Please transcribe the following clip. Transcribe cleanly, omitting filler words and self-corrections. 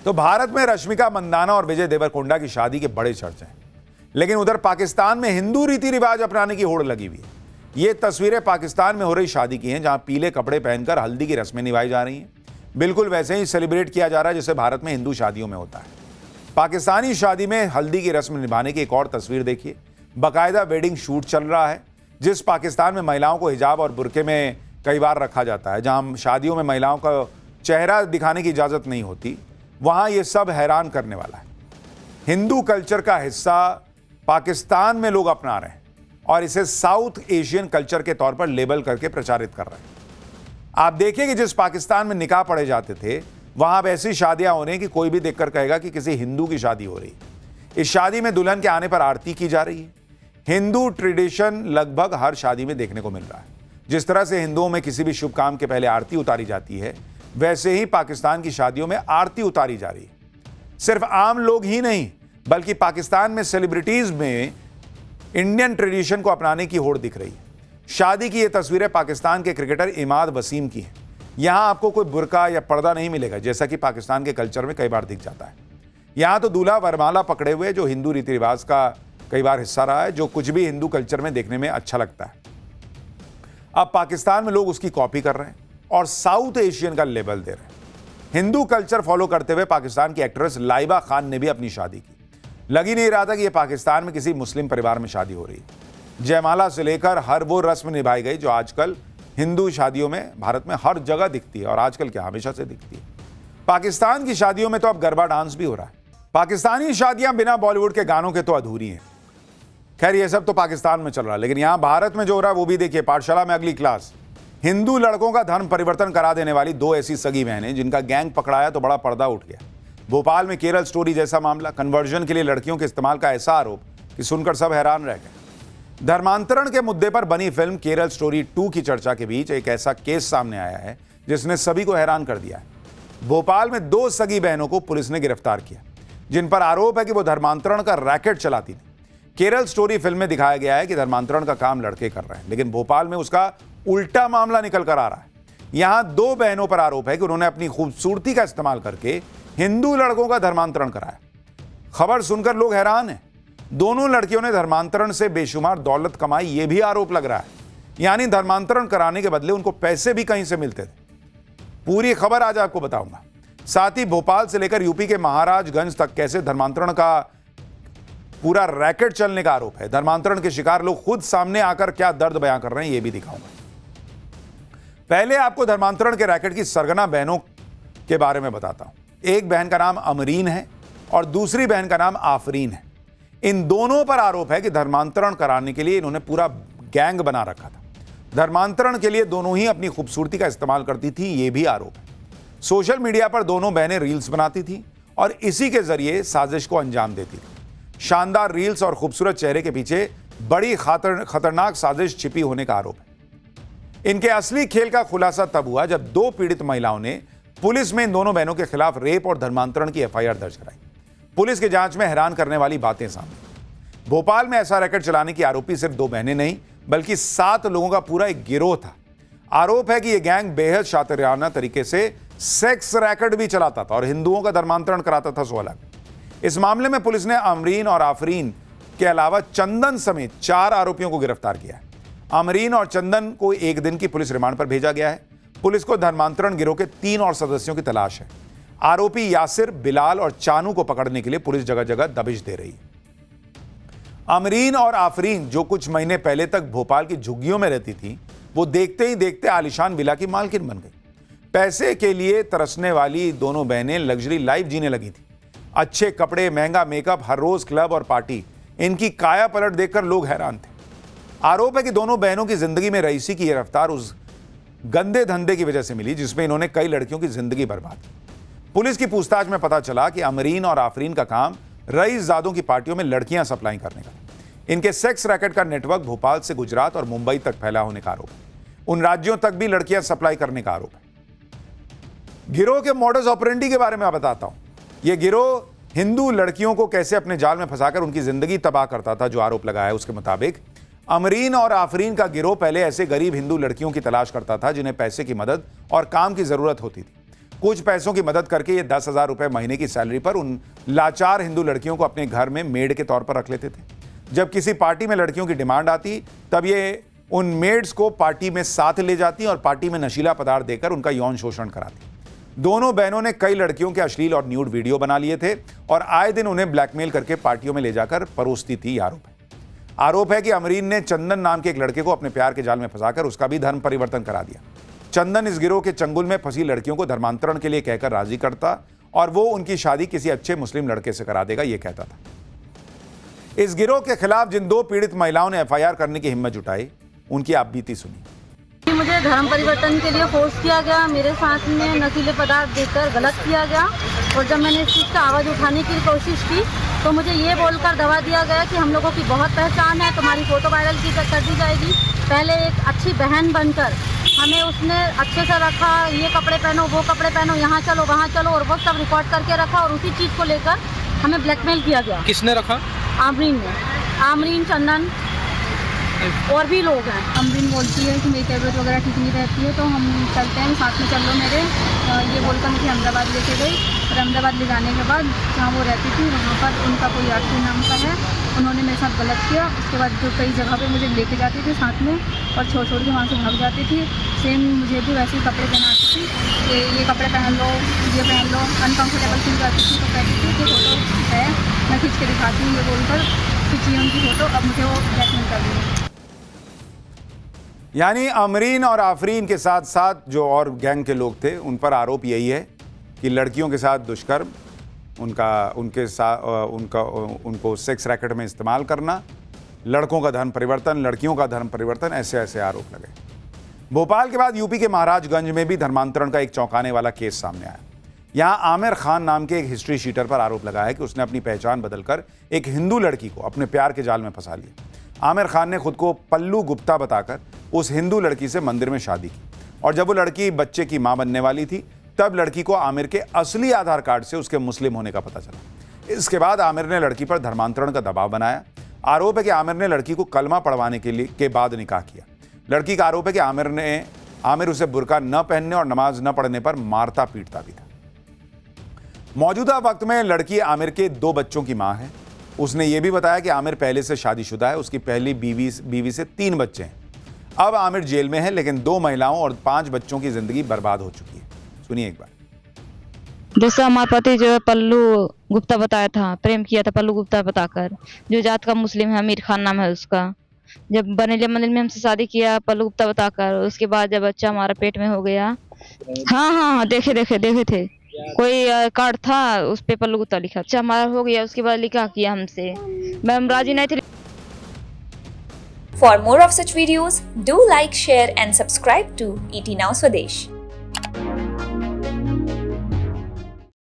तो भारत में रश्मिका मंदाना और विजय देवरकोंडा की शादी के बड़े चर्चे हैं, लेकिन उधर पाकिस्तान में हिंदू रीति रिवाज अपनाने की होड़ लगी हुई है। ये तस्वीरें पाकिस्तान में हो रही शादी की हैं, जहां पीले कपड़े पहनकर हल्दी की रस्में निभाई जा रही हैं। बिल्कुल वैसे ही सेलिब्रेट किया जा रहा है जैसे भारत में हिंदू शादियों में होता है। पाकिस्तानी शादी में हल्दी की रस्म निभाने की एक और तस्वीर देखिए। बाकायदा वेडिंग शूट चल रहा है। जिस पाकिस्तान में महिलाओं को हिजाब और बुर्के में कई बार रखा जाता है, जहां शादियों में महिलाओं का चेहरा दिखाने की इजाज़त नहीं होती, वहां ये सब हैरान करने वाला है। हिंदू कल्चर का हिस्सा पाकिस्तान में लोग अपना रहे हैं और इसे साउथ एशियन कल्चर के तौर पर लेबल करके प्रचारित कर रहे हैं। आप देखिए कि जिस पाकिस्तान में निकाह पढ़े जाते थे, वहां अब ऐसी शादियां हो रही हैं कि कोई भी देखकर कहेगा कि किसी हिंदू की शादी हो रही है। इस शादी में दुल्हन के आने पर आरती की जा रही है। हिंदू ट्रेडिशन लगभग हर शादी में देखने को मिल रहा है। जिस तरह से हिंदुओं में किसी भी शुभ काम के पहले आरती उतारी जाती है, वैसे ही पाकिस्तान की शादियों में आरती उतारी जा रही है। सिर्फ आम लोग ही नहीं, बल्कि पाकिस्तान में सेलिब्रिटीज में इंडियन ट्रेडिशन को अपनाने की होड़ दिख रही है। शादी की ये तस्वीरें पाकिस्तान के क्रिकेटर इमाद वसीम की हैं। यहां आपको कोई बुर्का या पर्दा नहीं मिलेगा, जैसा कि पाकिस्तान के कल्चर में कई बार दिख जाता है। यहां तो दूल्हा वरमाला पकड़े हुए, जो हिंदू रीति रिवाज का कई बार हिस्सा रहा है, जो कुछ भी हिंदू कल्चर में देखने में अच्छा लगता है। अब पाकिस्तान में लोग उसकी कॉपी कर रहे हैं और साउथ एशियन का लेबल दे रहे हैं। हिंदू कल्चर फॉलो करते हुए पाकिस्तान की एक्ट्रेस लाइबा खान ने भी अपनी शादी की। लग ही नहीं रहा था कि यह पाकिस्तान में किसी मुस्लिम परिवार में शादी हो रही है। जयमाला से लेकर हर वो रस्म निभाई गई जो आजकल हिंदू शादियों में भारत में हर जगह दिखती है, और आजकल क्या हमेशा से दिखती है। पाकिस्तान की शादियों में तो अब गरबा डांस भी हो रहा है। पाकिस्तानी शादियां बिना बॉलीवुड के गानों के तो अधूरी हैं। खैर, ये सब तो पाकिस्तान में चल रहा है, लेकिन यहां भारत में जो हो रहा है वो भी देखिए। पाठशाला में अगली क्लास। हिंदू लड़कों का धर्म परिवर्तन करा देने वाली दो ऐसी सगी बहनें जिनका गैंग पकड़ाया तो बड़ा पर्दा उठ गया। भोपाल में केरल स्टोरी जैसा मामला, कन्वर्जन के लिए लड़कियों के इस्तेमाल का ऐसा आरोप कि सुनकर सब हैरान रह गए। धर्मांतरण के मुद्दे पर बनी फिल्म केरल स्टोरी 2 की चर्चा के बीच एक ऐसा केस सामने आया है जिसने सभी को हैरान कर दिया है। भोपाल में दो सगी बहनों को पुलिस ने गिरफ्तार किया, जिन पर आरोप है कि वो धर्मांतरण का रैकेट चलाती थी। केरल स्टोरी फिल्म में दिखाया गया है कि धर्मांतरण का काम लड़के कर रहे हैं, लेकिन भोपाल में उसका उल्टा मामला निकल कर आ रहा है। यहां दो बहनों पर आरोप है कि उन्होंने अपनी खूबसूरती का इस्तेमाल करके हिंदू लड़कों का धर्मांतरण कराया। खबर सुनकर लोग हैरान हैं। दोनों लड़कियों ने धर्मांतरण से बेशुमार दौलत कमाई, यह भी आरोप लग रहा है। यानी धर्मांतरण कराने के बदले उनको पैसे भी कहीं से मिलते थे। पूरी खबर आज आपको बताऊंगा। साथ ही भोपाल से लेकर यूपी के महाराजगंज तक कैसे धर्मांतरण का पूरा रैकेट चलने का आरोप है। धर्मांतरण के शिकार लोग खुद सामने आकर क्या दर्द बयां कर रहे हैं, यह भी दिखाऊंगा। पहले आपको धर्मांतरण के रैकेट की सरगना बहनों के बारे में बताता हूं। एक बहन का नाम अमरीन है और दूसरी बहन का नाम आफरीन है। इन दोनों पर आरोप है कि धर्मांतरण कराने के लिए इन्होंने पूरा गैंग बना रखा था। धर्मांतरण के लिए दोनों ही अपनी खूबसूरती का इस्तेमाल करती थी, यह भी आरोप है। सोशल मीडिया पर दोनों बहनें रील्स बनाती थी और इसी के जरिए साजिश को अंजाम देती थी। शानदार रील्स और खूबसूरत चेहरे के पीछे बड़ी खतरनाक साजिश छिपी होने का आरोप है। इनके असली खेल का खुलासा तब हुआ जब दो पीड़ित महिलाओं ने पुलिस में इन दोनों बहनों के खिलाफ रेप और धर्मांतरण की एफआईआर दर्ज कराई। पुलिस की जांच में हैरान करने वाली बातें सामने। भोपाल में ऐसा रैकेट चलाने की आरोपी सिर्फ दो बहनें नहीं, बल्कि 7 लोगों का पूरा एक गिरोह था। आरोप है कि यह गैंग बेहद शातिराना तरीके से सेक्स रैकेट भी चलाता था और हिंदुओं का धर्मांतरण कराता था, सो अलग। इस मामले में पुलिस ने अमरीन और आफरीन के अलावा चंदन समेत 4 आरोपियों को गिरफ्तार किया है। अमरीन और चंदन को एक दिन की पुलिस रिमांड पर भेजा गया है। पुलिस को धर्मांतरण गिरोह के 3 और सदस्यों की तलाश है। आरोपी यासिर, बिलाल और चानू को पकड़ने के लिए पुलिस जगह जगह दबिश दे रही है। अमरीन और आफरीन, जो कुछ महीने पहले तक भोपाल की झुग्गियों में रहती थी, वो देखते ही देखते आलीशान विला की मालकिन बन गई। पैसे के लिए तरसने वाली दोनों बहनें लग्जरी लाइफ जीने लगी थी। अच्छे कपड़े, महंगा मेकअप, हर रोज क्लब और पार्टी, इनकी काया पलट देखकर लोग हैरान थे। आरोप है कि दोनों बहनों की जिंदगी में रईसी की यह रफ्तार उस गंदे धंधे की वजह से मिली जिसमें इन्होंने कई लड़कियों की जिंदगी बर्बाद की। पुलिस की पूछताछ में पता चला कि अमरीन और आफरीन का काम रईसजादों की पार्टियों में लड़कियां सप्लाई करने का। इनके सेक्स रैकेट का नेटवर्क भोपाल से गुजरात और मुंबई तक फैला होने का आरोप है। उन राज्यों तक भी लड़कियां सप्लाई करने का आरोप है। गिरोह के मॉडस ऑपरेंडी के बारे में बताता हूं। यह गिरोह हिंदू लड़कियों को कैसे अपने जाल में फंसाकर उनकी जिंदगी तबाह करता था। जो आरोप लगाया है उसके मुताबिक अमरीन और आफरीन का गिरोह पहले ऐसे गरीब हिंदू लड़कियों की तलाश करता था जिन्हें पैसे की मदद और काम की जरूरत होती थी। कुछ पैसों की मदद करके ये 10,000 रुपए महीने की सैलरी पर उन लाचार हिंदू लड़कियों को अपने घर में मेड के तौर पर रख लेते थे। जब किसी पार्टी में लड़कियों की डिमांड आती तब ये उन मेड्स को पार्टी में साथ ले जाती और पार्टी में नशीला पदार्थ देकर उनका यौन शोषण कराती। दोनों बहनों ने कई लड़कियों के अश्लील और न्यूड वीडियो बना लिए थे और आए दिन उन्हें ब्लैकमेल करके पार्टियों में ले जाकर परोसती थी। आरोप है कि अमरीन ने चंदन नाम के एक लड़के को अपने प्यार के जाल में फंसाकर उसका भी धर्म परिवर्तन करा दिया। चंदन इस गिरोह के चंगुल में फंसी लड़कियों को धर्मांतरण के लिए कहकर राजी करता और वो उनकी शादी किसी अच्छे मुस्लिम लड़के से करा देगा, ये कहता था। इस गिरोह के खिलाफ जिन 2 पीड़ित महिलाओं ने एफआईआर करने की हिम्मत जुटाई, उनकी आप बीती सुनी। मुझे धर्म परिवर्तन के लिए फोर्स किया गया, मेरे साथ में नशीले पदार्थ देकर गलत किया गया और जब मैंने इस चीज़ का आवाज़ उठाने की कोशिश की तो मुझे ये बोलकर दबा दिया गया कि हम लोगों की बहुत पहचान है, तुम्हारी फ़ोटो वायरल कर दी जाएगी। पहले एक अच्छी बहन बनकर हमें उसने अच्छे से रखा, ये कपड़े पहनो, वो कपड़े पहनो, यहाँ चलो, वहाँ चलो, और वो सब रिकॉर्ड करके रखा और उसी चीज़ को लेकर हमें ब्लैकमेल किया गया। किसने रखा? आमरीन, चंदन और भी लोग हैं। अमरीन बोलती है कि मेरी तबीयत वगैरह ठीक नहीं रहती है तो हम चलते हैं, साथ में चल लो मेरे। ये बोलकर मुझे अहमदाबाद लेके गई और अहमदाबाद ले जाने के बाद जहाँ वो रहती थी वहाँ पर उनका कोई आरती नाम का है, उन्होंने मेरे साथ गलत किया। उसके बाद जो कई जगह पे मुझे लेके जाती थी साथ में और छोड़ के वहाँ से भाग जाती थी। सेम मुझे भी वैसे ही कपड़े पहनाती थी कि ये कपड़े पहन लो, ये पहन लो। अनकम्फर्टेबल फील करती थी तो कहती थी कि फ़ोटो है, मैं खींच के दिखाती हूँ, ये बोलकर खींची उनकी फ़ोटो। अब मुझे वो ब्लैकमेल कर रही है। यानी अमरीन और आफरीन के साथ साथ जो और गैंग के लोग थे उन पर आरोप यही है कि लड़कियों के साथ दुष्कर्म, उनको सेक्स रैकेट में इस्तेमाल करना, लड़कों का धर्म परिवर्तन, लड़कियों का धर्म परिवर्तन, ऐसे आरोप लगे। भोपाल के बाद यूपी के महाराजगंज में भी धर्मांतरण का एक चौंकाने वाला केस सामने आया। यहाँ आमिर खान नाम के एक हिस्ट्री शीटर पर आरोप लगाया है कि उसने अपनी पहचान बदलकर एक हिंदू लड़की को अपने प्यार के जाल में फंसा लिया। आमिर खान ने खुद को पल्लू गुप्ता बताकर उस हिंदू लड़की से मंदिर में शादी की और जब वो लड़की बच्चे की मां बनने वाली थी तब लड़की को आमिर के असली आधार कार्ड से उसके मुस्लिम होने का पता चला। इसके बाद आमिर ने लड़की पर धर्मांतरण का दबाव बनाया। आरोप है कि आमिर ने लड़की को कलमा पढ़वाने के बाद निकाह किया। लड़की का आरोप है कि आमिर उसे बुर्का न पहनने और नमाज न पढ़ने पर मारता पीटता भी था। मौजूदा वक्त में लड़की आमिर के 2 बच्चों की मां है। उसने ये भी बताया कि आमिर पहले से शादीशुदा है, उसकी पहली बीवी से 3 बच्चे हैं। अब आमिर जेल में है लेकिन 2 महिलाओं और 5 बच्चों की जिंदगी बर्बाद हो चुकी है। सुनिए एक बार। जैसे हमारे पति जो है पल्लू गुप्ता बताया था, प्रेम किया था पल्लू गुप्ता बताकर, जो जात का मुस्लिम है, आमिर खान नाम है उसका। जब बनेलिया मंदिर में हमसे शादी किया पल्लू गुप्ता बताकर, उसके बाद जब बच्चा हमारा पेट में हो गया, हाँ देखे थे, कोई कार्ड था उस पे पल्लू गुप्ता लिखा। अच्छा हमारा हो गया, उसके बाद लिखा किया हमसे, मैम राजी नहीं थी। For more of such videos, do like, share and subscribe to ET Now Swadesh.